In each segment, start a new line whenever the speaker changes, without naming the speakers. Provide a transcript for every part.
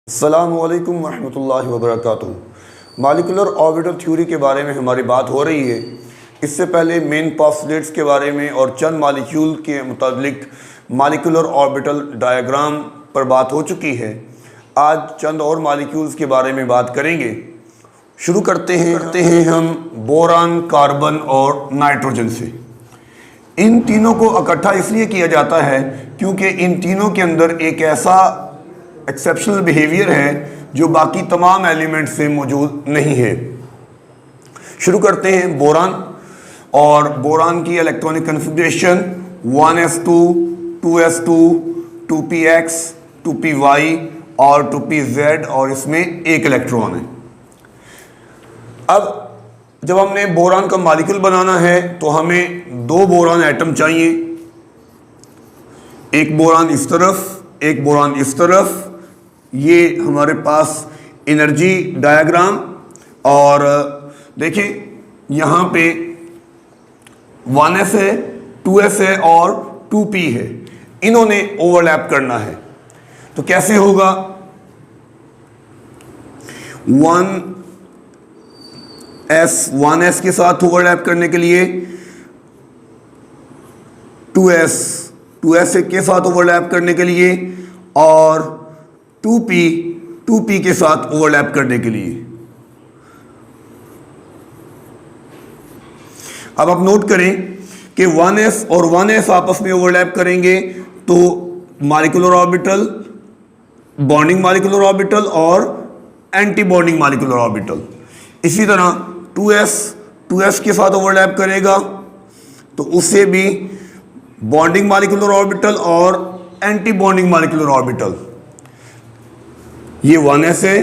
अस्सलामुअलैकुम वरहमतुल्लाहि वबरकातुहू। Molecular orbital theory के बारे में हमारी बात हो रही है। इससे पहले मेन पॉस्टुलेट्स के बारे में और चंद मॉलिक्यूल के मुताबिक मॉलिक्यूलर ऑर्बिटल डायग्राम पर बात हो चुकी है। आज चंद और मॉलिक्यूल्स के बारे में बात करेंगे। शुरू करते हैं हम बोरान, कार्बन और नाइट्रोजन से। इन तीनों को इकट्ठा इसलिए किया जाता है क्योंकि इन तीनों के अंदर एक ऐसा एक्सेप्शनल बिहेवियर है जो बाकी तमाम एलिमेंट से मौजूद नहीं है। शुरू करते हैं बोरान। और बोरान की electronic configuration 1s2, 2s2, 2px, 2py और 2pz और इसमें एक इलेक्ट्रॉन है। अब जब हमने बोरान का मॉलिक्यूल बनाना है तो हमें दो बोरान एटम चाहिए। एक बोरान इस तरफ, एक बोरान इस तरफ। ये हमारे पास एनर्जी डायग्राम। और देखें यहाँ पे 1s है, 2s है और 2p है। इन्होंने ओवरलैप करना है तो कैसे होगा? 1s के साथ ओवरलैप करने के लिए 2s के साथ ओवरलैप करने के लिए और 2p के साथ ओवरलैप करने के लिए। अब आप नोट करें कि 1s और 1s आपस में ओवरलैप करेंगे तो molecular orbital, bonding molecular orbital और एंटी बॉन्डिंग मॉलिक्यूलर ऑर्बिटल। इसी तरह 2s के साथ ओवरलैप करेगा तो उससे भी बॉन्डिंग मॉलिक्यूलर ऑर्बिटल और एंटी बॉन्डिंग मॉलिक्यूलर ऑर्बिटल। ये 1s है,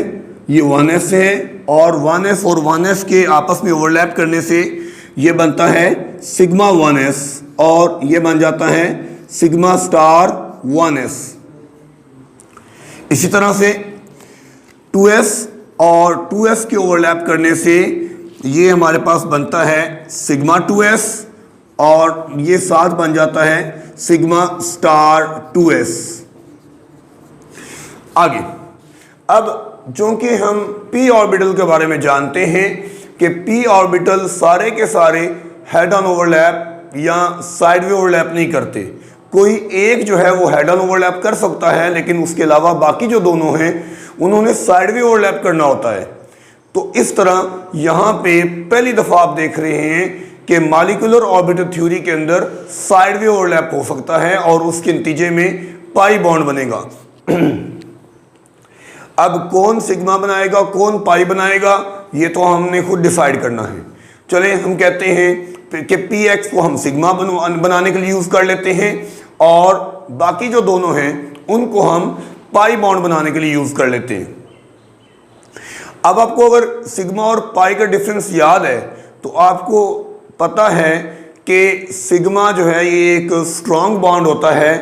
ये 1s है और 1s के आपस में ओवरलैप करने से ये बनता है सिग्मा 1s और ये बन जाता है सिग्मा स्टार 1s। इसी तरह से 2s और 2s के ओवरलैप करने से ये हमारे पास बनता है सिग्मा 2s और ये साथ बन जाता है सिग्मा स्टार 2s। आगे अब चूंकि हम p ऑर्बिटल के बारे में जानते हैं कि p ऑर्बिटल सारे के सारे हेड ऑन ओवरलैप या साइड वे ओवरलैप नहीं करते। कोई एक जो है वो हेड ऑन ओवरलैप कर सकता है, लेकिन उसके अलावा बाकी जो दोनों हैं उन्होंने साइड वे ओवरलैप करना होता है। तो इस तरह यहाँ पे पहली दफा आप देख रहे हैं कि मॉलिक्यूलर ऑर्बिटल थ्योरी के अंदर साइड वे ओवरलैप हो सकता है और उसके नतीजे में पाई बॉन्ड बनेगा। अब कौन सिग्मा बनाएगा, कौन पाई बनाएगा, ये तो हमने खुद डिसाइड करना है। चले हम कहते हैं कि px को हम सिग्मा बनाने के लिए यूज कर लेते हैं और बाकी जो दोनों हैं उनको हम पाई बॉन्ड बनाने के लिए यूज कर लेते हैं। अब आपको अगर सिग्मा और पाई का डिफरेंस याद है तो आपको पता है कि सिग्मा जो है ये एक स्ट्रॉन्ग बॉन्ड होता है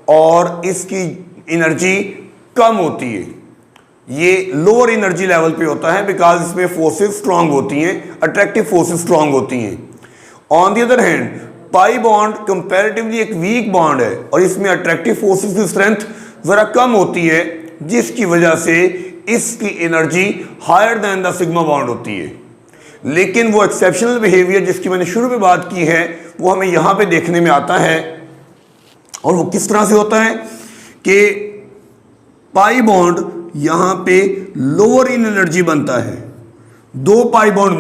और इसकी एनर्जी कम होती है। ये लोअर एनर्जी लेवल पे होता है बिकॉज इसमें फोर्सेस स्ट्रांग होती हैं, अट्रैक्टिव फोर्सेस स्ट्रांग होती हैं। On the other hand pi bond comparatively एक वीक बॉन्ड है और इसमें अट्रैक्टिव फोर्सेस की स्ट्रेंथ जरा कम होती है, जिसकी वजह से इसकी energy higher than the sigma bond होती है। लेकिन वो एक्सेप्शनल बिहेवियर जिसकी मैंने शुरू में बात की है वो हमें यहाँ पे देखने में आता है। और वो किस तरह से होता है कि पाई बॉन्ड यहां पे लोअर इन एनर्जी बनता है। दो पाई बॉन्ड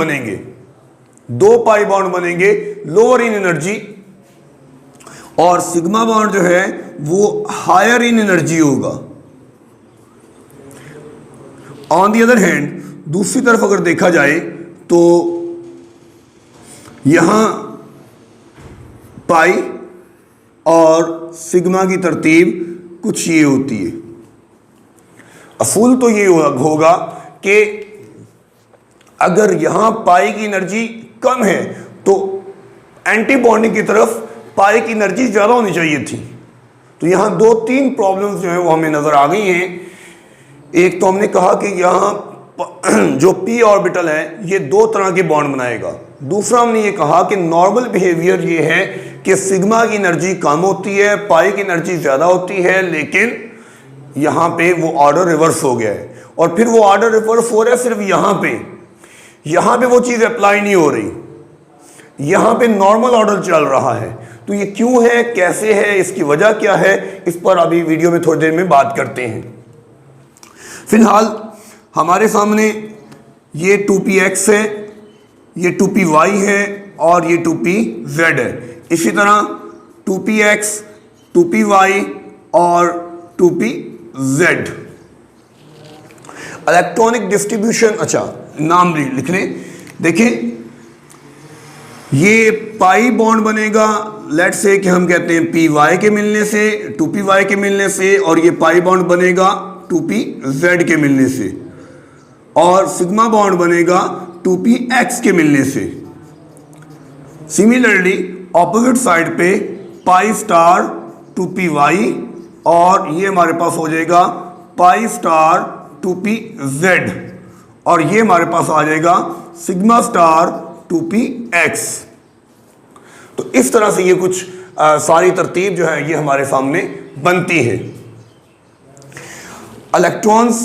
बनेंगे लोअर इन एनर्जी और सिग्मा बॉन्ड जो है वो हायर इन एनर्जी होगा। ऑन द अदर हैंड दूसरी तरफ अगर देखा जाए तो यहां पाई और सिग्मा की तरतीब कुछ ये होती है। असूल तो ये होगा कि अगर यहां पाई की एनर्जी कम है तो एंटी बॉन्डिंग की तरफ पाई की एनर्जी ज्यादा होनी चाहिए थी। तो यहां दो तीन प्रॉब्लम्स जो है वो हमें नजर आ गई हैं। एक तो हमने कहा कि यहां जो p ऑर्बिटल है ये दो तरह के बॉन्ड बनाएगा। दूसरा हमने ये कहा कि नॉर्मल बिहेवियर ये है कि सिग्मा की एनर्जी कम होती है, पाई की एनर्जी ज्यादा होती है, लेकिन यहां पे वो ऑर्डर रिवर्स हो गया है। और फिर वो ऑर्डर रिवर्स हो रहा है सिर्फ यहां पे वो चीज अप्लाई नहीं हो रही, यहां पे नॉर्मल ऑर्डर चल रहा है। तो ये क्यों है, कैसे है, इसकी वजह क्या है, इस पर अभी वीडियो में थोड़ी देर में बात करते हैं। फिलहाल हमारे सामने ये 2px है, ये 2py है और ये 2pz है। इसी तरह 2px, 2py और 2pz। इलेक्ट्रॉनिक डिस्ट्रीब्यूशन, अच्छा नाम लिख लें। देखिए ये पाई बॉन्ड बनेगा, लेट्स से कि हम कहते हैं py के मिलने से, 2py के मिलने से, और ये पाई बॉन्ड बनेगा 2pz के मिलने से, और सिग्मा बॉन्ड बनेगा 2px के मिलने से। सिमिलरली ऑपोजिट साइड पे पाई स्टार 2py और ये हमारे पास हो जाएगा पाई स्टार 2pz, और ये हमारे पास आ जाएगा सिग्मा स्टार 2px। तो इस तरह से ये कुछ सारी तरतीब जो है ये हमारे सामने बनती है। इलेक्ट्रॉन्स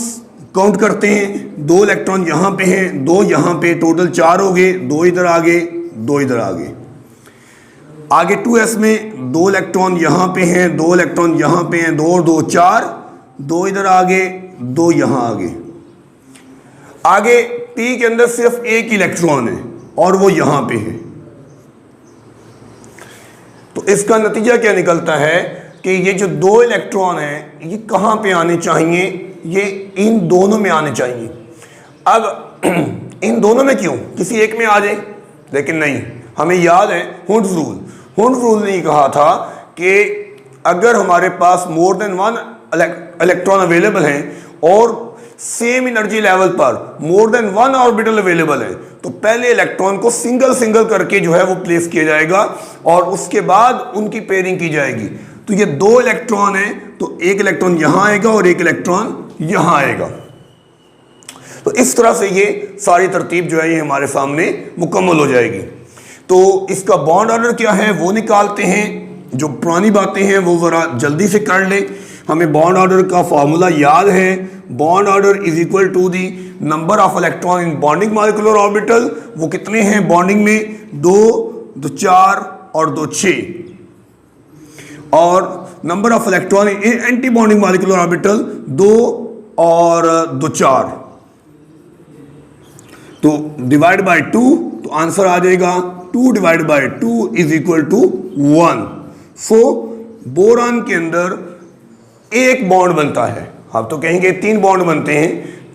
काउंट करते हैं, 2 इलेक्ट्रॉन यहां पे हैं, 2 यहां पे, टोटल 4 हो गए, 2 इधर आगे, 2 इधर आगे। आगे 2s में 2 इलेक्ट्रॉन यहां पे हैं, 2 इलेक्ट्रॉन यहां पे हैं, 2 और 2 4, 2 इधर आगे, 2 यहां आगे। आगे p के अंदर सिर्फ एक इलेक्ट्रॉन है और वो यहां पे है। तो इसका नतीजा क्या निकलता है कि ये जो 2 इलेक्ट्रॉन हैं ये कहां पे आने चाहिए, ये इन दोनों में आने चाहिए। अब इन दोनों में क्यों, किसी एक में आ जाए, लेकिन नहीं, हमें याद है हुंड रूल ने कहा था कि अगर हमारे पास मोर देन 1 इलेक्ट्रॉन अवेलेबल हैं और सेम एनर्जी लेवल पर मोर देन 1 ऑर्बिटल अवेलेबल है, तो पहले इलेक्ट्रॉन को सिंगल करके जो है वो प्लेस किया जाएगा और उसके बाद उनकी पेयरिंग की जाएगी। तो ये 2 इलेक्ट्रॉन है, तो एक इलेक्ट्रॉन यहां आएगा और एक इलेक्ट्रॉन यहां आएगा। तो इस तरह से ये सारी तरतीब जो है ये हमारे सामने मुकम्मल हो जाएगी। तो इसका बॉन्ड ऑर्डर क्या है वो निकालते हैं। जो पुरानी बातें हैं वो जरा जल्दी से कर ले। हमें बॉन्ड ऑर्डर का फॉर्मूला याद है, bond order is equal to the number of electron in bonding molecular orbital. वो कितने हैं बॉन्डिंग में, 2, 4 और 2, 6, और number of electron in anti bonding molecular orbital 2 और 2, 4। तो डिवाइड बाय 2, तो आंसर आ जाएगा 2 divide by 2 is equal to 1। So boron के अंदर एक बॉन्ड बनता है। आप तो कहेंगे 3 बॉन्ड बनते हैं,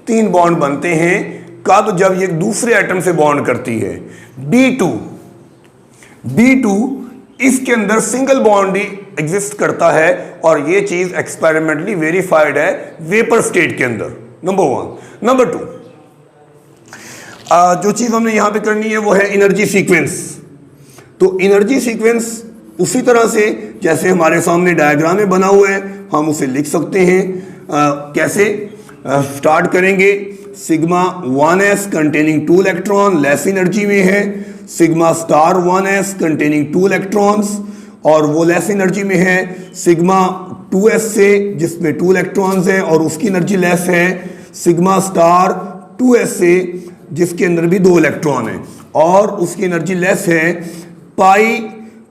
3 बॉन्ड बनते हैं कब, जब ये दूसरे एटम से बॉन्ड करती है। B2 इसके अंदर सिंगल बॉन्ड ही एग्जिस्ट करता है और ये चीज एक्सपेरिमेंटली वेरीफाइड है वेपर स्टेट के अंदर। नंबर 1। नंबर 2, जो चीज हमने यहां पे करनी है वो है एनर्जी सीक्वेंस। तो एनर्जी सीक्वेंस उसी तरह से जैसे हमारे सामने डायग्राम में बना हुआ है हम उसे लिख सकते हैं। कैसे स्टार्ट करेंगे, sigma 1s containing 2 electron less energy में है, sigma star 1s containing 2 electrons और वो लेस एनर्जी में है, सिग्मा 2s से जिसमें 2 इलेक्ट्रॉन्स हैं और उसकी एनर्जी लेस है, सिग्मा स्टार 2s से जिसके अंदर भी 2 इलेक्ट्रॉन हैं और उसकी एनर्जी लेस है, पाई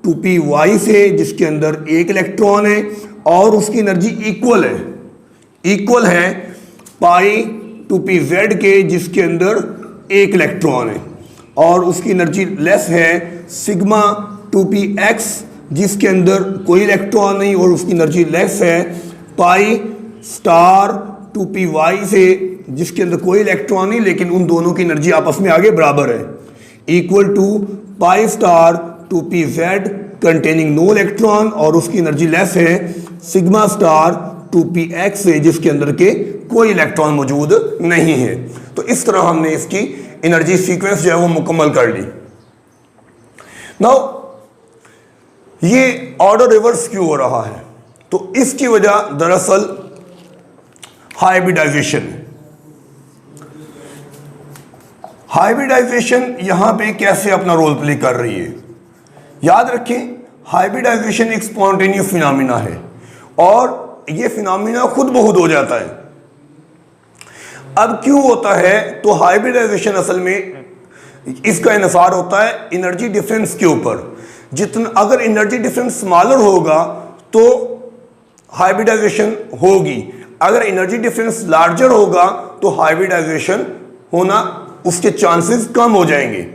2py से जिसके अंदर 1 इलेक्ट्रॉन है और उसकी एनर्जी इक्वल है पाई 2pz के जिसके अंदर 1 इलेक्ट्रॉन है और उसकी एनर्जी लेस है सिग्मा 2px जिसके अंदर कोई इलेक्ट्रॉन नहीं और उसकी एनर्जी लेस है पाई स्टार 2py से जिसके अंदर कोई इलेक्ट्रॉन नहीं लेकिन उन दोनों की एनर्जी आपस में आगे बराबर है, equal to pi star 2pz containing no electron और उसकी एनर्जी लेस है सिग्मा स्टार 2px से जिसके अंदर के कोई इलेक्ट्रॉन मौजूद नहीं है। तो इस तरह हमने इसकी एनर्जी सीक्वेंस जो है वो मुकम्मल कर ली। नाउ ये ऑर्डर रिवर्स क्यों हो रहा है, तो इसकी वजह दरअसल हाइब्रिडाइजेशन। हाइब्रिडाइजेशन यहां पे कैसे अपना रोल प्ले कर रही है, याद रखें हाइब्रिडाइजेशन एक स्पॉन्टेनियस फिनोमिना है और ये फिनोमिना खुद ब खुद हो जाता है। अब क्यों होता है? तो हाइब्रिडाइजेशन असल में इसका इन्हिसार होता है एनर्जी डिफरेंस के ऊपर। जितना अगर एनर्जी डिफरेंस स्मॉलर होगा तो हाइब्रिडाइजेशन होगी, अगर एनर्जी डिफरेंस लार्जर होगा तो हाइब्रिडाइजेशन होना उसके चांसेस कम हो जाएंगे।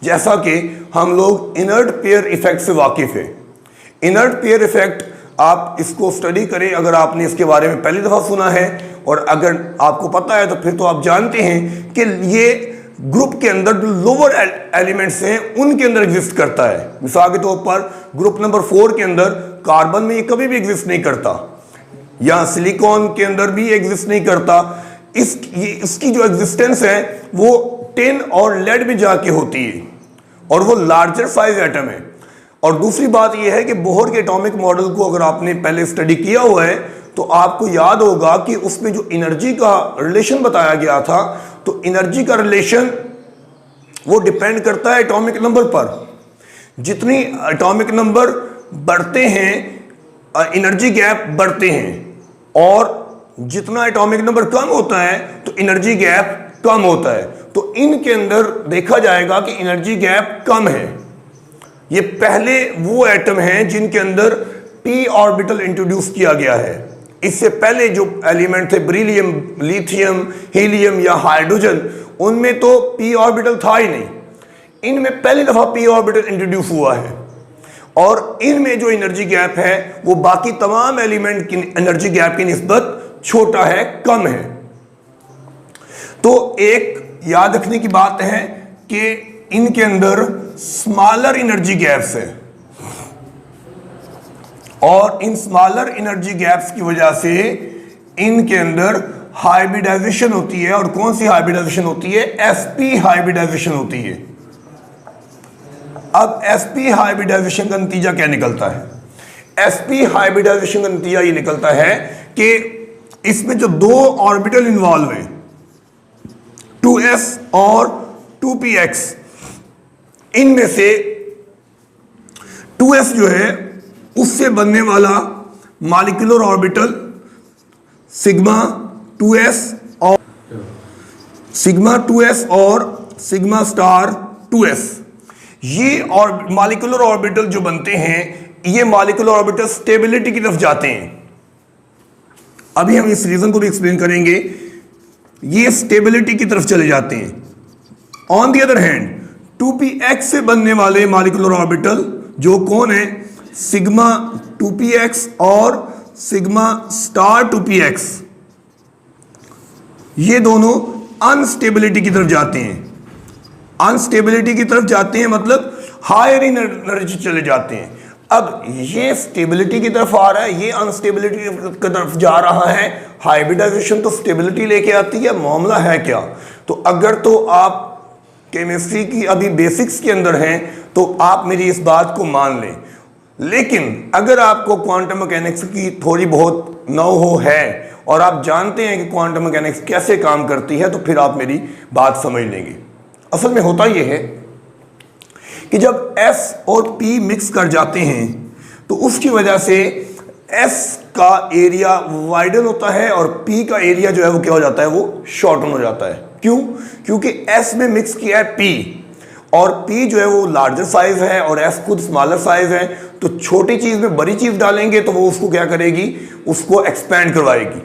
जैसा कि हम लोग इनर्ट पेयर इफेक्ट से वाकिफ है। इनर्ट पेयर इफेक्ट आप इसको स्टडी करें अगर आपने इसके बारे में पहली दफा सुना है, और अगर आपको पता है तो फिर तो आप जानते हैं कि ये ग्रुप के अंदर जो लोअर एलिमेंट्स हैं उनके अंदर एग्जिस्ट करता है। मिसाल के तौर पर ग्रुप नंबर 4 के अंदर कार्बन में ये कभी भी एग्जिस्ट नहीं करता, या सिलिकॉन के अंदर भी एग्जिस्ट नहीं करता। इसकी जो एग्जिस्टेंस है वो टिन और लेड में जाके होती है, और वो लार्जर साइज एटम है। और दूसरी बात यह है कि बोहर के एटॉमिक मॉडल को अगर आपने पहले स्टडी किया हुआ है तो आपको याद होगा कि उसमें जो एनर्जी का रिलेशन बताया गया था, तो एनर्जी का रिलेशन वो डिपेंड करता है एटॉमिक नंबर पर। जितनी एटॉमिक नंबर बढ़ते हैं एनर्जी गैप बढ़ते हैं, और जितना एटॉमिक नंबर कम होता है तो एनर्जी गैप कम होता है। तो इनके अंदर देखा जाएगा कि एनर्जी गैप कम है। ये पहले वो एटम हैं जिनके अंदर p ऑर्बिटल इंट्रोड्यूस किया गया है। इससे पहले जो एलिमेंट थे बेरिलियम, लिथियम, हीलियम या हाइड्रोजन, उनमें तो p ऑर्बिटल था ही नहीं। इनमें पहली दफा p ऑर्बिटल इंट्रोड्यूस हुआ है, और इनमें जो एनर्जी गैप है वो बाकी तमाम एलिमेंट की एनर्जी गैप की निस्बत छोटा है, कम है। तो एक याद रखने की बात है कि इनके अंदर स्मॉलर एनर्जी गैप्स है, और इन स्मॉलर एनर्जी गैप्स की वजह से इनके अंदर हाइब्रिडाइजेशन होती है। और कौन सी हाइब्रिडाइजेशन होती है? sp हाइब्रिडाइजेशन होती है। अब sp हाइब्रिडाइजेशन का नतीजा क्या निकलता है? sp हाइब्रिडाइजेशन का नतीजा ये निकलता है कि इसमें जो दो ऑर्बिटल इन्वॉल्व हैं 2s और 2px, इनमें से 2s जो है उससे बनने वाला मॉलिक्यूलर ऑर्बिटल सिग्मा 2s और सिग्मा स्टार 2s, ये और मॉलिक्यूलर ऑर्बिटल जो बनते हैं, ये मॉलिक्यूलर ऑर्बिटल स्टेबिलिटी की तरफ जाते हैं। अभी हम इस रीजन को भी एक्सप्लेन करेंगे। ये स्टेबिलिटी की तरफ चले जाते हैं। On the other hand 2px से बनने वाले मॉलिक्यूलर ऑर्बिटल जो कौन है? सिग्मा 2px और सिग्मा स्टार 2px, ये दोनों अनस्टेबिलिटी की तरफ जाते हैं। अनस्टेबिलिटी की तरफ जाते हैं मतलब हायर एनर्जी चले जाते हैं। अब ये स्टेबिलिटी की तरफ आ रहा है, ये अनस्टेबिलिटी की तरफ जा रहा है। हाइब्रिडाइजेशन तो स्टेबिलिटी लेके आती है, मामला है क्या? तो अगर तो आप केमिस्ट्री की अभी बेसिक्स के अंदर हैं तो आप मेरी इस बात को मान लें, लेकिन अगर आपको क्वांटम मैकेनिक्स की थोड़ी बहुत नॉलेज है और आप जानते हैं कि क्वांटम मैकेनिक्स कैसे काम करती है, तो फिर आप मेरी बात समझ लेंगे। असल में होता यह है कि जब S और P मिक्स कर जाते हैं तो उसकी वजह से S का एरिया वाइडन होता है और P का एरिया जो है वो क्या हो जाता है? वो शॉर्टन हो जाता है। क्यों? क्योंकि S में मिक्स किया है P, और P जो है वो लार्जर साइज है और S खुद स्मॉलर साइज है। तो छोटी चीज में बड़ी चीज डालेंगे तो वो उसको क्या करेगी? उसको एक्सपैंड करवाएगी।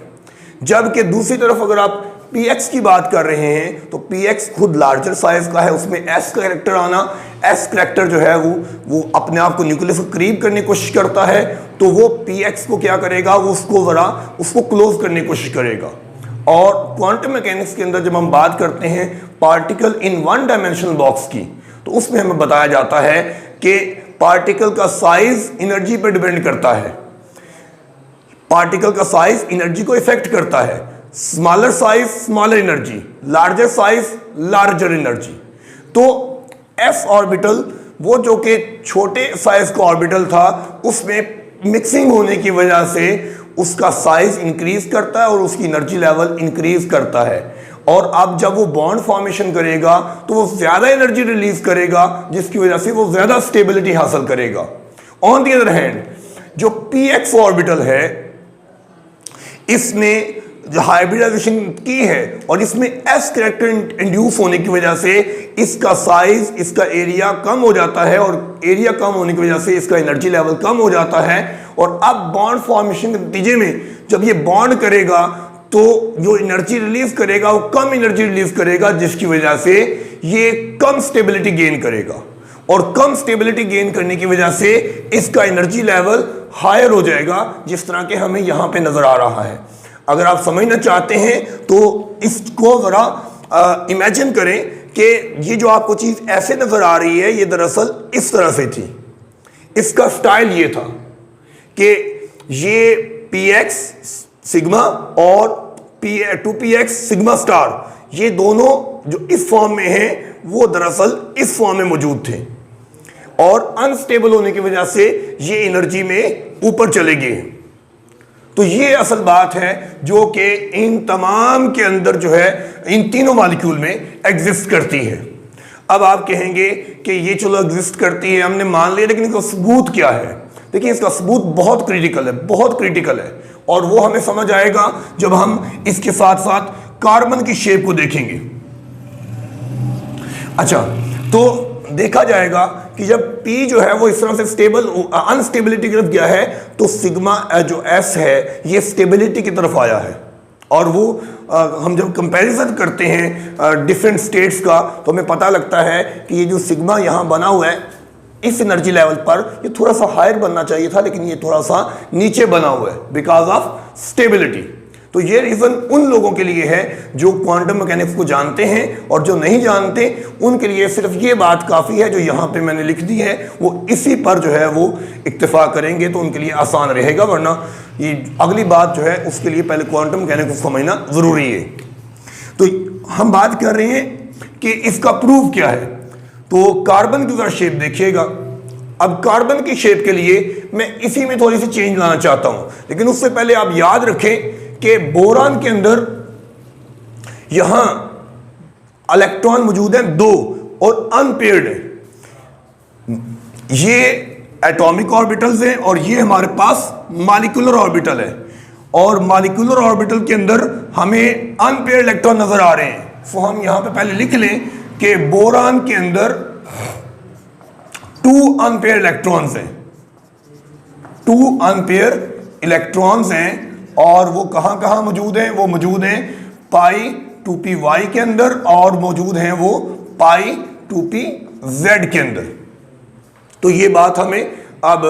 जबकि दूसरी तरफ अगर आप px की बात कर रहे हैं तो px खुद लार्जर साइज का है, उसमें s का कैरेक्टर आना, s कैरेक्टर जो है वो अपने आप को न्यूक्लियस को करीब करने की कोशिश करता है, तो वो px को क्या करेगा? वो उसको क्लोज करने की कोशिश करेगा। और क्वांटम मैकेनिक्स के अंदर जब हम बात करते हैं particle in one dimensional box की, तो उसमें हमें बताया जाता है कि पार्टिकल का साइज एनर्जी पर डिपेंड करता है। पार्टिकल का साइज एनर्जी को इफेक्ट करता है। Smaller size smaller energy, larger size larger energy. तो s ऑर्बिटल वो जो कि छोटे साइज का ऑर्बिटल था, उसमें मिक्सिंग होने की वजह से उसका साइज इंक्रीज करता है और उसकी एनर्जी लेवल इंक्रीज करता है। और अब जब वो बॉन्ड फॉर्मेशन करेगा तो वो ज्यादा एनर्जी रिलीज करेगा, जिसकी वजह से वो ज्यादा स्टेबिलिटी हासिल करेगा। ऑन द अदर हैंड जो px ऑर्बिटल है, इसमें जो हाइब्रिडाइजेशन की है और इसमें एस कैरेक्टर इंड्यूस होने की वजह से इसका साइज, इसका एरिया कम हो जाता है और एरिया कम होने की वजह से इसका एनर्जी लेवल कम हो जाता है। और अब बॉन्ड फॉर्मेशन के नतीजे में जब ये बॉन्ड करेगा तो जो एनर्जी रिलीज करेगा वो कम एनर्जी रिलीज करेगा, जिसकी वजह से ये कम स्टेबिलिटी गेन करेगा और कम स्टेबिलिटी गेन करने की वजह से इसका एनर्जी लेवल हायर हो जाएगा, जिस तरह के हमें यहां पे नजर आ रहा है। अगर आप समझना चाहते हैं तो इसको जरा इमेजिन करें कि ये जो आपको चीज ऐसे नजर आ रही है ये दरअसल इस तरह से थी। इसका स्टाइल ये था कि ये px सिग्मा और 2px सिग्मा स्टार ये दोनों जो इस फॉर्म में हैं वो दरअसल इस फॉर्म में मौजूद थे और अनस्टेबल होने की वजह से ये एनर्जी में ऊपर चले गए। तो ये असल बात है जो कि इन तमाम के अंदर जो है इन तीनों मॉलिक्यूल में एग्जिस्ट करती है। अब आप कहेंगे कि ये चलो एग्जिस्ट करती है, हमने मान लिया, लेकिन इसका सबूत क्या है? देखिए इसका सबूत बहुत क्रिटिकल है, बहुत क्रिटिकल है और वो हमें समझ आएगा जब हम इसके साथ साथ कार्बन की शेप को देखेंगे। अच्छा, तो देखा जाएगा कि जब P जो है वो इस तरह से स्टेबल अनस्टेबिलिटी की तरफ गया है तो सिग्मा जो S है ये स्टेबिलिटी की तरफ आया है। और वो हम जब कंपैरिजन करते हैं डिफरेंट स्टेट्स का तो हमें पता लगता है कि ये जो सिग्मा यहाँ बना हुआ है इस एनर्जी लेवल पर ये थोड़ा सा हायर बनना चाहिए था, लेकिन ये थोड़ा सा नीचे बना हुआ है बिकॉज ऑफ स्टेबिलिटी। तो ये रीजन उन लोगों के लिए है जो क्वांटम मैकेनिक्स को जानते हैं, और जो नहीं जानते उनके लिए सिर्फ ये बात काफ़ी है जो यहाँ पे मैंने लिख दी है, वो इसी पर जो है वो इत्तेफाक करेंगे तो उनके लिए आसान रहेगा। वरना ये अगली बात जो है उसके लिए पहले क्वांटम मैकेनिक्स को समझना ज़रूरी है। तो हम बात कर रहे हैं कि इसका प्रूफ क्या है। तो कार्बन की जरा शेप देखिएगा। अब कार्बन की शेप के लिए मैं इसी में थोड़ी सी चेंज लाना चाहता हूं, लेकिन उससे पहले आप याद रखें कि बोरान के अंदर यहां इलेक्ट्रॉन मौजूद हैं 2 और अनपेयर्ड है। ये एटॉमिक ऑर्बिटल्स हैं और ये हमारे पास मॉलिक्यूलर ऑर्बिटल है, और मॉलिक्यूलर ऑर्बिटल के अंदर हमें अनपेयर्ड इलेक्ट्रॉन नजर आ रहे हैं। तो हम यहां पे पहले लिख लें कि बोरान के अंदर 2 अनपेयर इलेक्ट्रॉन्स हैं, 2 अनपेयर इलेक्ट्रॉन्स हैं, और वो कहां कहां मौजूद हैं? वो मौजूद हैं पाई 2py के अंदर और मौजूद हैं वो पाई 2pz के अंदर। तो ये बात हमें अब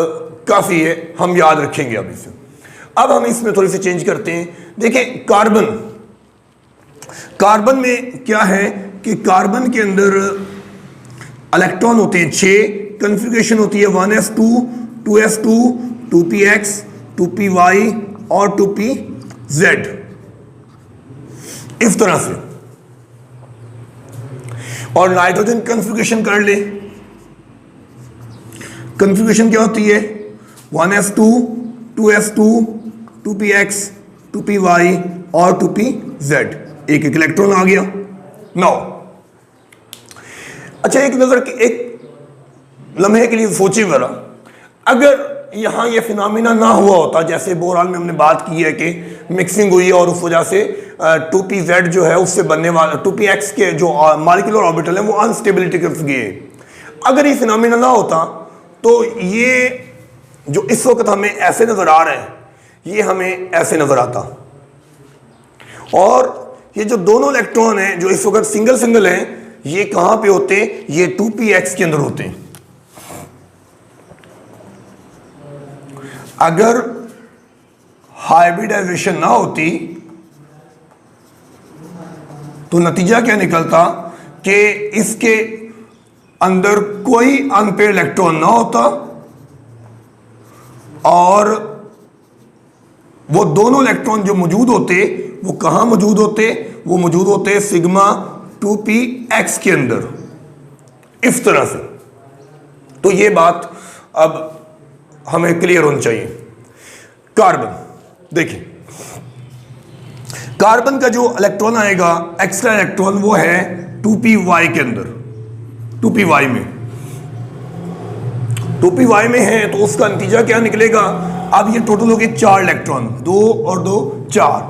काफी है, हम याद रखेंगे अब इसे। अब हम इसमें थोड़ी सी चेंज करते हैं। देखें कार्बन में क्या है कि कार्बन के अंदर इलेक्ट्रॉन होते हैं 6, कन्फिगरेशन होती है 1s2, 2s2, 2px, 2py और 2pz, इस तरह से। और नाइट्रोजन कन्फिगरेशन कर ले। कन्फिगरेशन क्या होती है? 1s2, 2s2, 2px, 2py और 2pz, एक एक इलेक्ट्रॉन आ गया। नाउ अच्छा, एक नजर एक लम्हे के लिए सोचिए जरा, अगर यहां ये फिनोमिना ना हुआ होता, जैसे बोरान में हमने बात की है कि मिक्सिंग हुई है और उस वजह से 2pz जो है उससे बनने वाला 2px के जो मॉलिक्यूलर ऑर्बिटल है वो अनस्टेबिलिटी कर गए। अगर ये फिनोमिना ना होता तो ये जो इस वक्त हमें ऐसे नजर आ रहे हैं ये हमें ऐसे नजर आता, और ये जो दोनों इलेक्ट्रॉन हैं जो इस वक्त सिंगल सिंगल हैं ये कहां पे होते हैं? ये 2px के अंदर होते हैं। अगर हाइब्रिडाइजेशन ना होती तो नतीजा क्या निकलता कि इसके अंदर कोई अनपेयर्ड इलेक्ट्रॉन ना होता, और वो दोनों इलेक्ट्रॉन जो मौजूद होते वो कहां मौजूद होते? वो मौजूद होते सिग्मा 2px के अंदर, इस तरह से। तो ये बात अब हमें क्लियर होनी चाहिए। कार्बन देखिए, कार्बन का जो इलेक्ट्रॉन आएगा एक्स्ट्रा इलेक्ट्रॉन वो है 2py के अंदर, 2py में 2py में है, तो उसका नतीजा क्या निकलेगा? अब ये टोटल हो गए 4 इलेक्ट्रॉन, 2 और 2 4,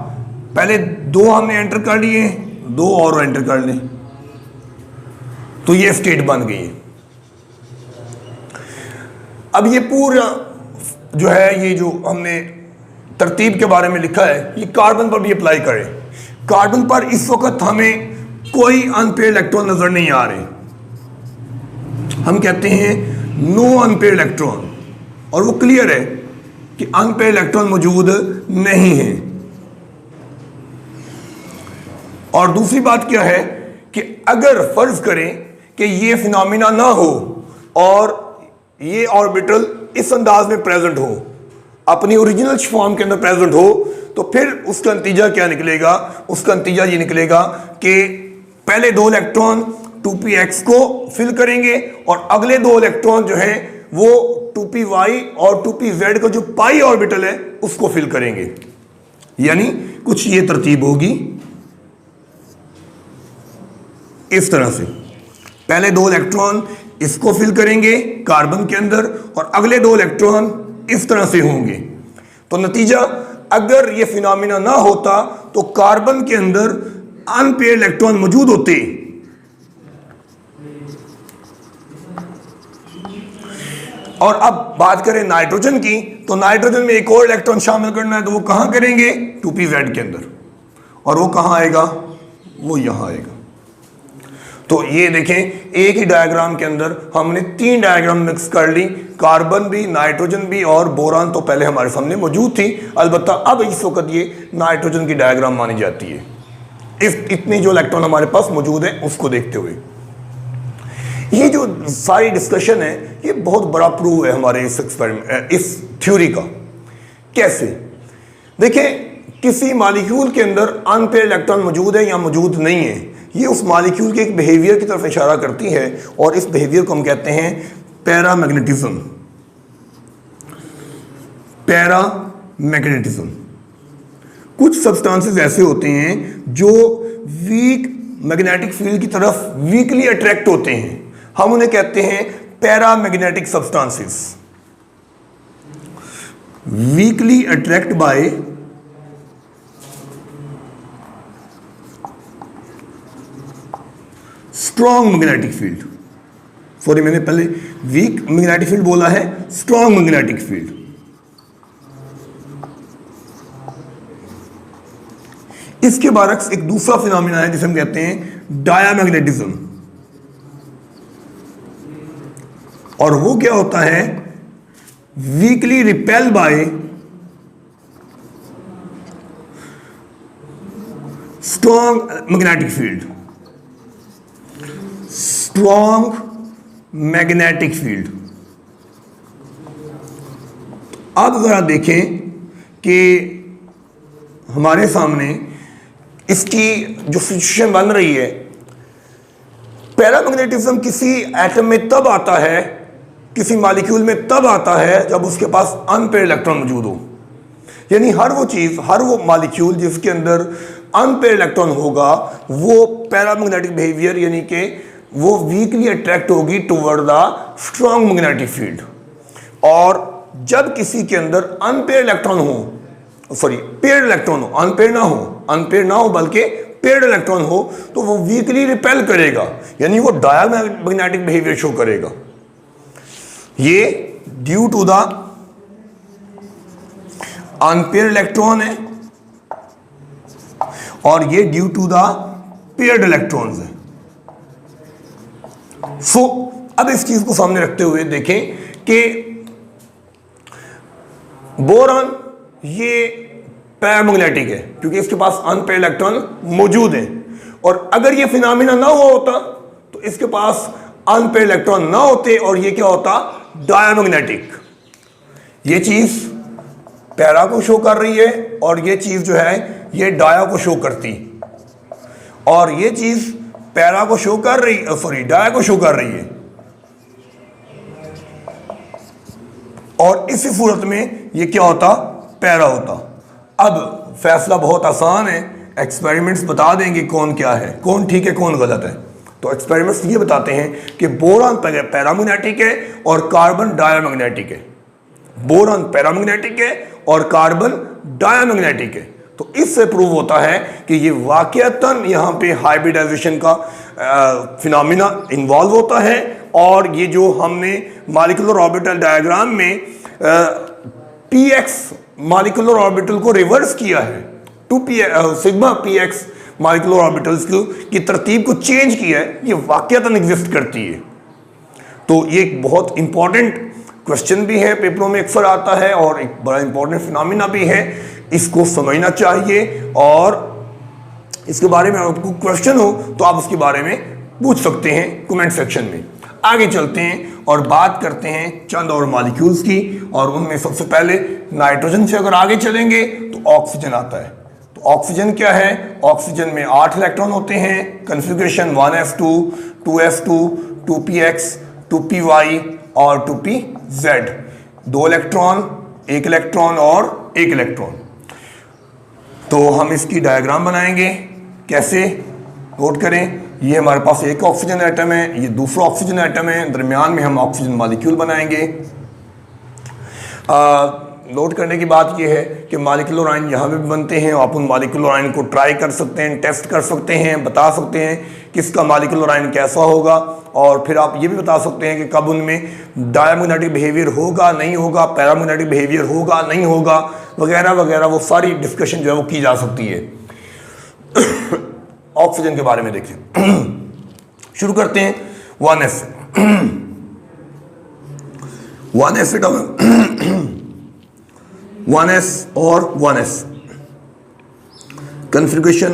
पहले 2 हमने एंटर कर लिए, 2 और एंटर कर लें, तो ये स्टेट बन गई है। अब ये पूरा जो है, ये जो हमने तरतीब के बारे में लिखा है, ये कार्बन पर भी अप्लाई करें। कार्बन पर इस वक्त हमें कोई अनपेयर इलेक्ट्रॉन नजर नहीं आ रहे, हम कहते हैं नो अनपेयर इलेक्ट्रॉन, और वो क्लियर है कि अनपेयर इलेक्ट्रॉन मौजूद नहीं है। और दूसरी बात क्या है कि अगर फर्ज करें कि ये फिनोमिना ना हो और ये ऑर्बिटल इस अंदाज में प्रेजेंट हो, अपनी ओरिजिनल फॉर्म के अंदर प्रेजेंट हो, तो फिर उसका नतीजा क्या निकलेगा? उसका नतीजा ये निकलेगा कि पहले 2 इलेक्ट्रॉन 2px को फिल करेंगे और अगले 2 इलेक्ट्रॉन जो है वो 2py और 2pz का जो पाई ऑर्बिटल है उसको फिल करेंगे। यानी कुछ ये तरतीब होगी इस तरह से, पहले 2 इलेक्ट्रॉन इसको फिल करेंगे कार्बन के अंदर और अगले 2 इलेक्ट्रॉन इस तरह से होंगे। तो नतीजा, अगर ये फिनोमिना ना होता तो कार्बन के अंदर अनपेयर इलेक्ट्रॉन मौजूद होते, और अब बात करें नाइट्रोजन की, तो नाइट्रोजन में एक और इलेक्ट्रॉन शामिल करना है, तो वो कहां करेंगे? 2pz के अंदर, और वो कहां आएगा? वो यहां आएगा। तो ये देखें, एक ही डायग्राम के अंदर हमने 3 डायग्राम मिक्स कर ली, कार्बन भी, नाइट्रोजन भी और बोरान तो पहले हमारे सामने मौजूद थी, अलबत्ता अब इस वक्त ये नाइट्रोजन की डायग्राम मानी जाती है इतने जो इलेक्ट्रॉन हमारे पास मौजूद है उसको देखते हुए। ये जो सारी डिस्कशन है ये बहुत बड़ा प्रूव है हमारे इस थ्योरी का। कैसे? देखें, किसी मॉलिक्यूल के अंदर अनपेयर इलेक्ट्रॉन मौजूद है या मौजूद नहीं है, ये उस मॉलिक्यूल के एक बिहेवियर की तरफ इशारा करती है, और इस बिहेवियर को हम कहते हैं पैरामैग्नेटिज्म। पैरामैग्नेटिज्म, कुछ सब्सटेंसेस ऐसे होते हैं जो वीक मैग्नेटिक फील्ड की तरफ वीकली अट्रैक्ट होते हैं, हम उन्हें कहते हैं paramagnetic substances. Weekly attract bye strong magnetic field, sorry मैंने पहले वीक मैग्नेटिक फील्ड बोला है, स्ट्रॉन्ग मैग्नेटिक फील्ड। इसके बरक्स एक दूसरा फिनोमिना है जिसे हम कहते हैं डायामैग्नेटिज्म, और वो क्या होता है? Weekly repel by strong magnetic field. Strong magnetic field. अब जरा देखें कि हमारे सामने इसकी जो सिचुएशन बन रही है, पैरामैग्नेटिज्म किसी एटम में तब आता है, किसी मॉलिक्यूल में तब आता है जब उसके पास अनपेयर इलेक्ट्रॉन मौजूद हो। यानी हर वो चीज, हर वो मॉलिक्यूल जिसके अंदर अनपेयर इलेक्ट्रॉन होगा वो पैरामैग्नेटिक बिहेवियर यानी कि वो वीकली अट्रैक्ट होगी toward the strong magnetic field. और जब किसी के अंदर अनपेयर इलेक्ट्रॉन हो, सॉरी पेयर्ड इलेक्ट्रॉन हो, अनपेयर ना हो बल्कि पेयर्ड इलेक्ट्रॉन हो, तो वो वीकली रिपेल करेगा, यानी वो डायामैग्नेटिक बिहेवियर शो करेगा। ये due to the unpaired electron है और ये due to the paired electrons है। सो अब इस चीज को सामने रखते हुए देखें कि बोरान ये पैरामैग्नेटिक है क्योंकि इसके पास अनपेयर इलेक्ट्रॉन मौजूद है, और अगर ये फिनोमिना ना हुआ होता तो इसके पास अनपेयर इलेक्ट्रॉन ना होते और ये क्या होता? डायामैग्नेटिक। ये चीज पैरा को शो कर रही है और ये चीज जो है ये डाया को शो करती, और ये चीज पैरा को शो कर रही, सॉरी डाया को शो कर रही है। और इसी सूरत में ये क्या होता? पैरा होता। अब फैसला बहुत आसान है, एक्सपेरिमेंट्स बता देंगे कौन क्या है, कौन ठीक है कौन गलत है। तो एक्सपेरिमेंट्स ये बताते हैं कि बोरान पैरामैग्नेटिक है और कार्बन डायामैग्नेटिक है। बोरान पैरामैग्नेटिक है और कार्बन डायामैग्नेटिक है। तो इससे प्रूव होता है कि ये वाकयातन यहाँ पे हाइब्रिडाइजेशन का फिनोमिना इन्वॉल्व होता है। और ये जो हमने मॉलिक्यूलर ऑर्बिटल डायग्राम में px मॉलिक्यूलर ऑर्बिटल को रिवर्स किया है, सिग्मा px मॉलिक्यूलर ऑर्बिटल्स की तरतीब को चेंज किया है, ये वाकयातन एग्जिस्ट करती है। तो ये एक बहुत इंपॉर्टेंट क्वेश्चन भी है, पेपरों में अक्सर आता है और एक बड़ा इंपॉर्टेंट फिनोमिना भी है, इसको समझना चाहिए। और इसके बारे में आपको क्वेश्चन हो तो आप उसके बारे में पूछ सकते हैं कमेंट सेक्शन में। आगे चलते हैं और बात करते हैं चंद और मॉलिक्यूल्स की, और उनमें सबसे पहले नाइट्रोजन से अगर आगे चलेंगे तो ऑक्सीजन आता है। तो ऑक्सीजन क्या है? ऑक्सीजन में 8 इलेक्ट्रॉन होते हैं, configuration 1s2, 2s2, 2px, 2py और 2pz। 2 इलेक्ट्रॉन, 1 इलेक्ट्रॉन और 1 इलेक्ट्रॉन। तो हम इसकी डायग्राम बनाएंगे, कैसे? नोट करें, ये हमारे पास एक ऑक्सीजन एटम है, ये दूसरा ऑक्सीजन एटम है, दरमियान में हम ऑक्सीजन मॉलिक्यूल बनाएंगे। नोट करने की बात ये है कि मॉलिक्यूलर आयन यहाँ पे भी बनते हैं, आप उन मॉलिक्यूलर आयन को ट्राई कर सकते हैं, टेस्ट कर सकते हैं, बता सकते हैं किसका मॉलिक्यूलर आयन कैसा होगा, और फिर आप ये भी बता सकते हैं कि कब उनमें डायमैग्नेटिक बिहेवियर होगा, नहीं होगा, पैरामैग्नेटिक बिहेवियर होगा, नहीं होगा, वगैरह वगैरह। वो सारी डिस्कशन जो है वो की जा सकती है। ऑक्सीजन के बारे में देखिए। शुरू करते हैं 1s 1s 1s और 1s कन्फिग्रेशन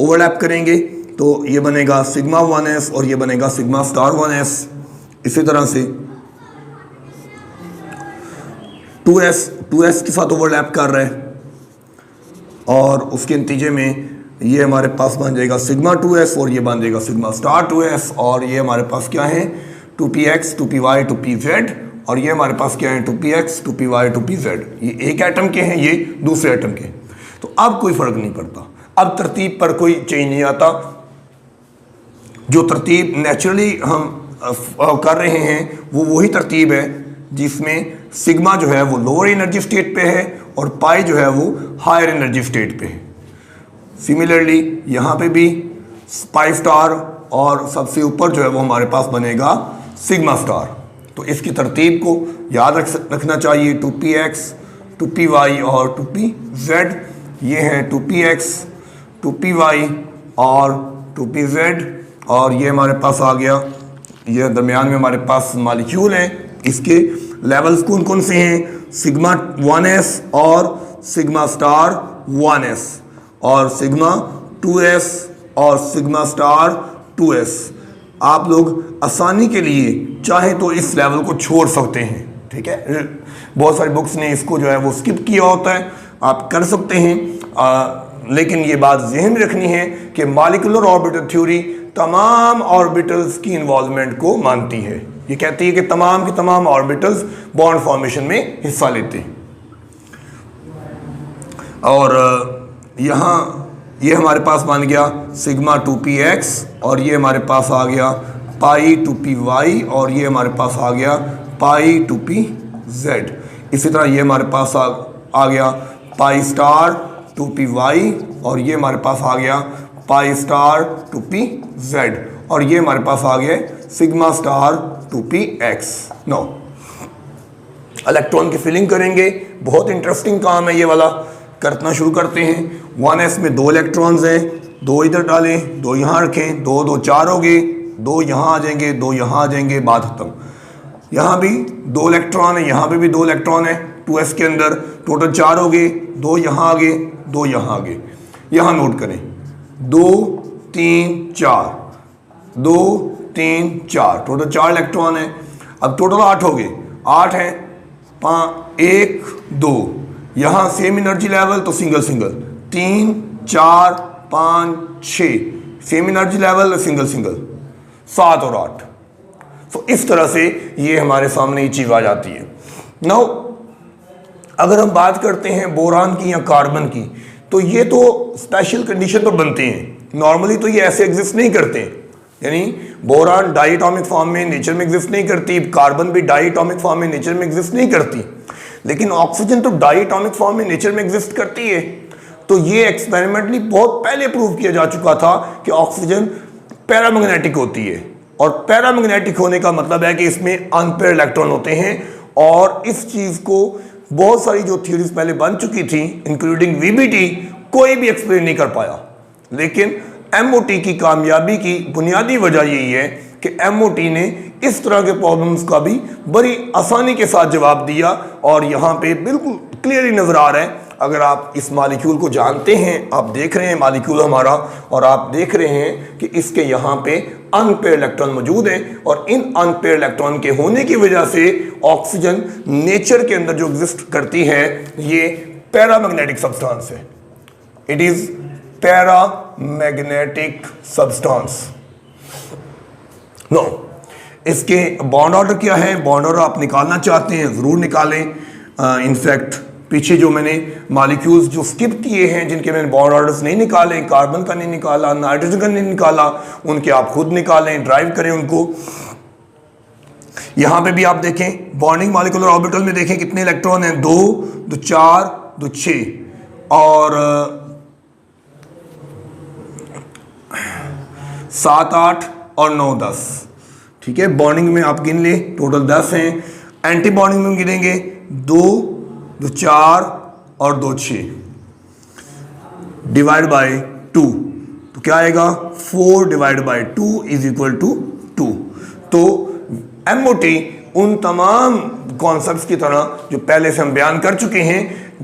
ओवरलैप करेंगे तो ये बनेगा सिग्मा 1s और ये बनेगा सिग्मा स्टार 1s। इसी तरह से 2s के साथ ओवरलैप कर रहे हैं और उसके नतीजे में ये हमारे पास बन जाएगा सिग्मा 2s और ये बन जाएगा सिग्मा स्टार 2s। और ये हमारे पास क्या है? 2px, 2py, 2pz। और ये हमारे पास क्या है? 2px, 2py, 2pz। ये एक एटम के हैं, ये दूसरे एटम के। तो अब कोई फर्क नहीं पड़ता, अब तरतीब पर कोई चेंज नहीं आता। जो तरतीब नेचुरली हम कर रहे हैं वो वही तरतीब है जिसमें सिग्मा जो है वो लोअर एनर्जी स्टेट पे है और पाई जो है वो हायर एनर्जी स्टेट पे है। सिमिलरली यहाँ पे भी पाई स्टार और सबसे ऊपर जो है वो हमारे पास बनेगा सिग्मा स्टार। तो इसकी तरतीब को याद रखना चाहिए। 2px, 2py और 2pz। ये है 2px, 2py और 2pz। और ये हमारे पास आ गया, ये दरमियान में हमारे पास मॉलिक्यूल है। इसके लेवल्स कौन कौन से हैं? सिग्मा 1s और सिग्मा स्टार 1s और सिग्मा 2s और सिग्मा स्टार 2s। आप लोग आसानी के लिए चाहे तो इस लेवल को छोड़ सकते हैं, ठीक है। बहुत सारी बुक्स ने इसको जो है वो स्किप किया होता है, आप कर सकते हैं। लेकिन ये बात ज़हन में रखनी है कि मॉलिक्यूलर ऑर्बिटल थ्योरी तमाम ऑर्बिटल्स की इन्वॉल्वमेंट को मानती है। ये कहती है कि तमाम के तमाम ऑर्बिटल्स बॉन्ड फॉर्मेशन में हिस्सा लेते हैं। और यहाँ ये हमारे पास बन गया सिग्मा 2px और ये हमारे पास आ गया पाई 2py और ये हमारे पास आ गया पाई 2pz। इसी तरह ये हमारे पास आ गया पाई स्टार 2py और ये हमारे पास आ गया पाई स्टार 2pz और ये हमारे पास आ गया sigma star 2px। No, electron की फिलिंग करेंगे, बहुत इंटरेस्टिंग काम है ये वाला, करना शुरू करते हैं। 1s में 2 इलेक्ट्रॉन्स हैं, 2 इधर डालें, 2 यहाँ रखें, 2 2 4 हो गए, 2 यहाँ आ जाएंगे, 2 यहाँ आ जाएंगे, बात खत्म। यहाँ भी 2 इलेक्ट्रॉन है, यहाँ पे भी 2 इलेक्ट्रॉन है 2s के अंदर, टोटल 4 हो गए, 2 यहाँ आ गए, 2 यहाँ आ गए। यहाँ नोट करें 2 3 4, 2 3 4, टोटल 4 इलेक्ट्रॉन है। अब टोटल 8 हो गए, 8 है, 1 2, यहाँ सेम एनर्जी लेवल तो single single, 3 4 5 6, same energy level single single, 7 और 8। तो इस तरह से ये हमारे सामने ये चीज़ आ जाती है। नाउ अगर हम बात करते हैं बोरान की या कार्बन की, तो ये तो स्पेशल कंडीशन पर बनते हैं, नॉर्मली तो ये ऐसे एग्जिस्ट नहीं करते। यानी बोरान डाइएटॉमिक फॉर्म में नेचर में एग्जिस्ट नहीं करती, कार्बन भी डाइएटॉमिक फॉर्म में नेचर में एग्जिस्ट नहीं करती, लेकिन ऑक्सीजन तो डाइएटॉमिक फॉर्म में नेचर में एग्जिस्ट करती है। तो ये एक्सपेरिमेंटली बहुत पहले प्रूव किया जा चुका था कि ऑक्सीजन पैरामैग्नेटिक होती है, और पैरामैग्नेटिक होने का मतलब है कि इसमें अनपेयर इलेक्ट्रॉन होते हैं। और इस चीज को बहुत सारी जो थ्योरीज पहले बन चुकी थी इंक्लूडिंग वीबीटी, कोई भी एक्सप्लेन नहीं कर पाया। लेकिन एमओटी की कामयाबी की बुनियादी वजह यही है कि एमओटी ने इस तरह के प्रॉब्लम्स का भी बड़ी आसानी के साथ जवाब दिया, और यहाँ पे बिल्कुल क्लियरली नजर आ रहा है। अगर आप इस मॉलिक्यूल को जानते हैं, आप देख रहे हैं मॉलिक्यूल हमारा, और आप देख रहे हैं कि इसके यहाँ पे अनपेयर इलेक्ट्रॉन मौजूद हैं, और इन अनपेयर इलेक्ट्रॉन के होने की वजह से ऑक्सीजन नेचर के अंदर जो एग्जिस्ट करती है ये पैरामैग्नेटिक सब्सटेंस है। It is paramagnetic substance. No, इसके बॉन्ड ऑर्डर क्या है? बॉन्ड ऑर्डर आप निकालना चाहते हैं जरूर निकालें। इनफैक्ट पीछे जो मैंने मॉलिक्यूल्स जो स्किप किए हैं, जिनके मैंने बॉन्ड ऑर्डर्स नहीं निकाले, कार्बन का नहीं निकाला, नाइट्रोजन का नहीं निकाला, उनके आप खुद निकालें, ड्राइव करें उनको। यहां पे भी आप देखें बॉन्डिंग मॉलिक्यूलर ऑर्बिटल में देखें कितने इलेक्ट्रॉन हैं, 2, 2, 4, 2, 6 और 7, 8 और 9, 10। ठीक है, बॉन्डिंग में आप गिन ले, टोटल 10 हैं। एंटी बॉन्डिंग में गिनेंगे 2, 2, 4 और 2, 6 डिवाइड बाय 2, तो क्या आएगा? 4 divide by 2 is equal to 2। तो एमओटी उन तमाम कॉन्सेप्ट्स की तरह जो पहले से हम बयान कर चुके हैं,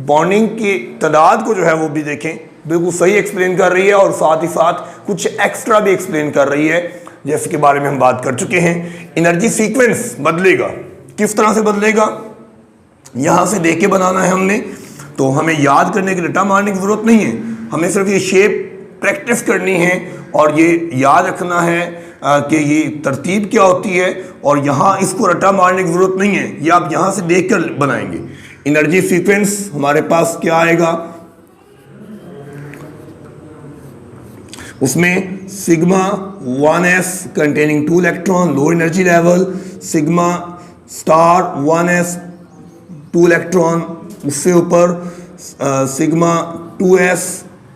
बॉन्डिंग की तादाद को जो है वो भी देखें, बिल्कुल सही एक्सप्लेन कर रही है, और साथ ही साथ कुछ एक्स्ट्रा भी एक्सप्लेन कर रही है, जैसे के बारे में हम बात कर चुके हैं। एनर्जी सीक्वेंस बदलेगा, किस तरह से बदलेगा? यहां से देख के बनाना है हमने, तो हमें याद करने की रट्टा मारने की जरूरत नहीं है, हमें सिर्फ ये शेप प्रैक्टिस करनी है और ये याद रखना है कि ये तरतीब क्या होती है, और यहां इसको रट्टा मारने की जरूरत नहीं है, ये आप यहां से देख कर बनाएंगे। एनर्जी सीक्वेंस हमारे पास क्या आएगा? उसमें sigma 1s containing 2 electron low energy level, sigma star 1s 2 electron, उससे ऊपर सिग्मा 2s,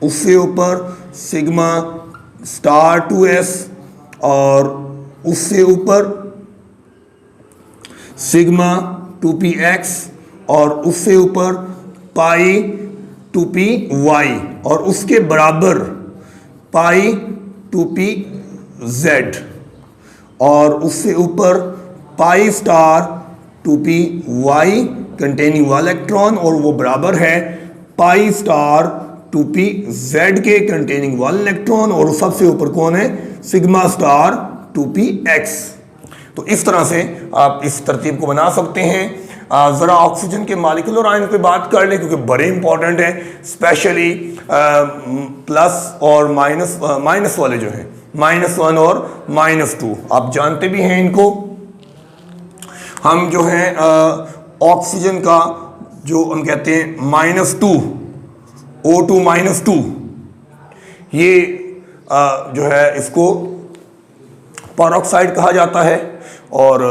उससे ऊपर सिग्मा स्टार 2s, और उससे ऊपर सिग्मा 2px, और उससे ऊपर पाई 2py, और उसके बराबर पाई 2pz, और उससे ऊपर pi star 2py containing 1 electron, और वो बराबर है पाई स्टार 2pz के कंटेनिंग 1 इलेक्ट्रॉन, और सबसे ऊपर कौन है? Sigma star 2px। तो इस तरह से आप इस तरतीब को बना सकते हैं। ज़रा ऑक्सीजन के मॉलिक्यूलर आयन पे बात कर लें, क्योंकि बड़े इंपॉर्टेंट हैं, स्पेशली प्लस और माइनस वाले जो हैं, -1 और -2, आप जानते भी हैं इनको। हम जो है ऑक्सीजन का जो हम कहते हैं -2 O2 -2, ये जो है इसको पेरोक्साइड कहा जाता है, और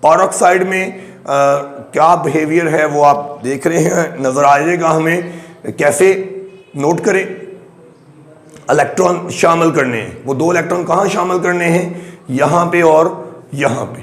पेरोक्साइड में क्या बिहेवियर है वो आप देख रहे हैं, नजर आ जाएगा हमें। कैसे नोट करें? इलेक्ट्रॉन शामिल करने हैं, वो 2 इलेक्ट्रॉन कहाँ शामिल करने हैं? यहाँ पे और यहाँ पे,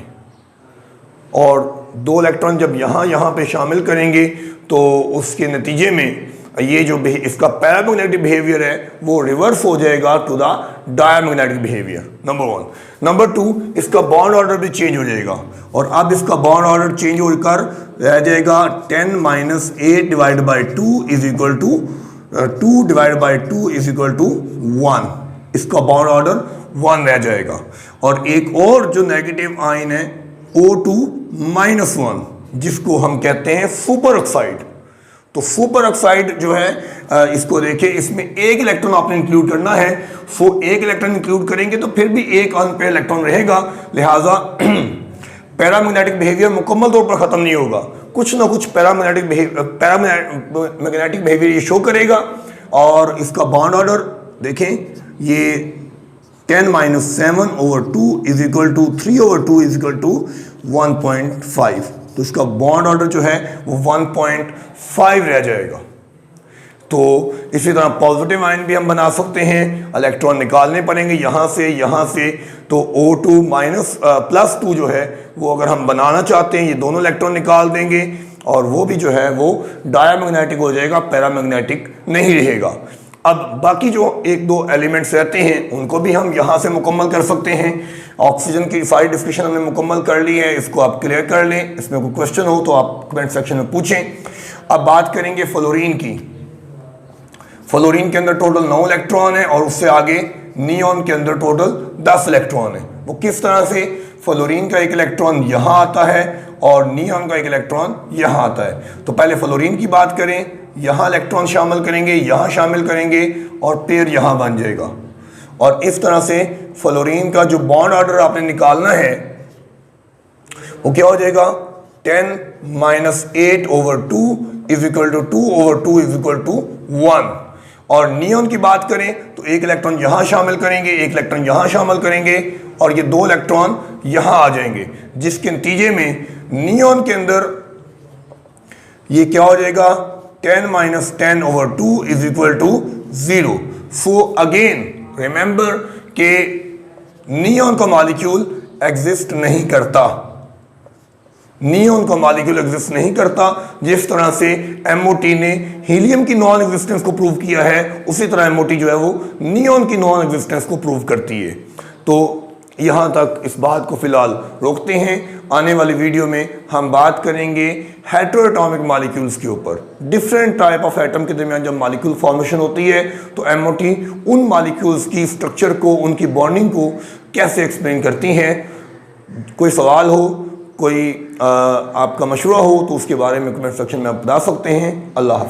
और 2 इलेक्ट्रॉन जब यहाँ पे शामिल करेंगे तो उसके नतीजे में ये जो इसका पैरामैग्नेटिक बिहेवियर है वो रिवर्स हो जाएगा to the diamagnetic behaviour, number 1। Number 2, इसका बॉन्ड ऑर्डर भी चेंज हो जाएगा, और अब इसका बॉन्ड ऑर्डर चेंज होकर रह जाएगा 10 - 8 divide by 2 is equal to 2 divide by 2 is equal to 1। इसका बॉन्ड ऑर्डर 1 रह जाएगा। और एक और जो नेगेटिव आयन है O2 -1, जिसको हम कहते हैं सुपर ऑक्साइड। तो सुपर ऑक्साइड जो है इसको देखें, इसमें 1 इलेक्ट्रॉन आपने इंक्लूड करना है, 1 इलेक्ट्रॉन इंक्लूड करेंगे तो फिर भी 1 अनपेयर इलेक्ट्रॉन रहेगा, लिहाजा पैरामैग्नेटिक बिहेवियर मुकम्मल तौर पर खत्म नहीं होगा, कुछ ना कुछ पैरामैग्नेटिक बिहेवियर ये शो करेगा। और इसका बॉन्ड ऑर्डर देखें, ये 10 - 7/2 is equal to 3/2 is equal to 1.5। तो इसका बॉन्ड ऑर्डर जो है वो 1.5 रह जाएगा। तो इसी तरह पॉजिटिव आयन भी हम बना सकते हैं, इलेक्ट्रॉन निकालने पड़ेंगे यहाँ से, तो O2 माइनस प्लस 2 जो है वो अगर हम बनाना चाहते हैं, ये दोनों इलेक्ट्रॉन निकाल देंगे और वो भी जो है वो डायमैग्नेटिक हो जाएगा, पैरामैग्नेटिक नहीं रहेगा। अब बाकी जो एक दो एलिमेंट्स रहते हैं उनको भी हम यहाँ से मुकम्मल कर सकते हैं। ऑक्सीजन की सारी डिस्कशन हमने मुकम्मल कर ली है, इसको आप क्लियर कर लें। इसमें कोई क्वेश्चन हो तो आप कमेंट सेक्शन में पूछें। अब बात करेंगे फ्लोरीन की। फ्लोरीन के अंदर टोटल 9 इलेक्ट्रॉन है और उससे आगे नियॉन के अंदर टोटल 10 इलेक्ट्रॉन है। वो किस तरह से, फ्लोरीन का एक इलेक्ट्रॉन यहाँ आता है और नियॉन का एक इलेक्ट्रॉन यहाँ आता है। तो पहले फ्लोरीन की बात करें, यहाँ इलेक्ट्रॉन शामिल करेंगे, यहाँ शामिल करेंगे और पेयर यहाँ बन जाएगा। और इस तरह से फ्लोरीन का जो बॉन्ड ऑर्डर आपने निकालना है वो क्या हो जाएगा, 10 - 8/2 = 2/2 = 1। और नियॉन की बात करें तो एक इलेक्ट्रॉन यहां शामिल करेंगे, एक इलेक्ट्रॉन यहां शामिल करेंगे और ये 2 इलेक्ट्रॉन यहां आ जाएंगे, जिसके नतीजे में नियॉन के अंदर ये क्या हो जाएगा, 10 - 10/2 = 0। सो अगेन रिमेंबर कि नियॉन का मॉलिक्यूल एग्जिस्ट नहीं करता, नियॉन का मॉलिक्यूल एग्जिस्ट नहीं करता। जिस तरह से MOT ने हीलियम की नॉन एग्जिस्टेंस को प्रूव किया है, उसी तरह MOT जो है वो नियॉन की नॉन एग्जिस्टेंस को प्रूव करती है। तो यहाँ तक इस बात को फिलहाल रोकते हैं। आने वाली वीडियो में हम बात करेंगे हेटेरोएटॉमिक मॉलिक्यूल्स के ऊपर। डिफरेंट टाइप ऑफ एटम के दरमियान जब मॉलिक्यूल फॉर्मेशन होती है तो MOT उन मॉलिक्यूल्स की स्ट्रक्चर को, उनकी बॉन्डिंग को कैसे एक्सप्लेन करती हैं। कोई सवाल हो, कोई आपका मशवरा हो तो उसके बारे में कमेंट सेक्शन में आप बता सकते हैं। अल्लाह हाफ़िज़।